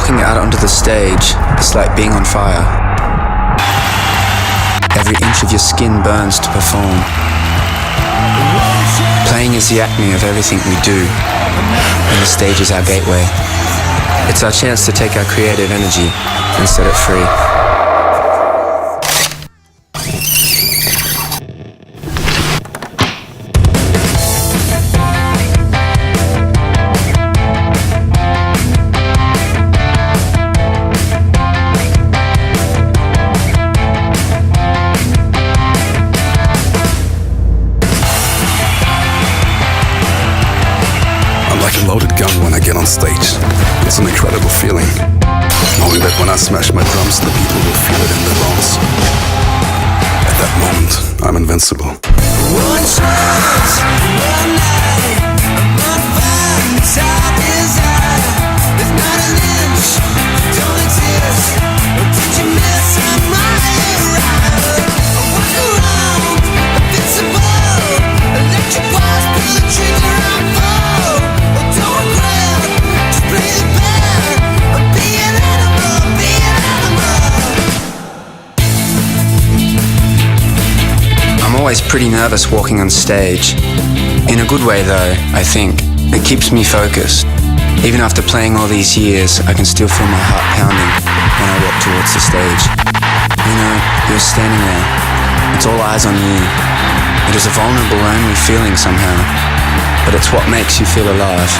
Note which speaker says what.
Speaker 1: Walking out onto the stage is like being on fire. Every inch of your skin burns to perform. Playing is the acme of everything we do, and the stage is our gateway. It's our chance to take our creative energy and set it free.
Speaker 2: Loaded gun when I get on stage. It's an incredible feeling, knowing that when I smash my drums, the people will feel it in their bones. At that moment, I'm invincible.
Speaker 3: One chance, one night, one fire, top desire. There's not an inch, don't exist. Did you miss my arrival? I walk around, invincible. Electric wires, pull the trigger, I'm full.
Speaker 1: I'm always pretty nervous walking on stage. In a good way though, I think. It keeps me focused. Even after playing all these years, I can still feel my heart pounding when I walk towards the stage. You know, you're standing there. It's all eyes on you. It is a vulnerable, lonely feeling somehow, but it's what makes you feel alive.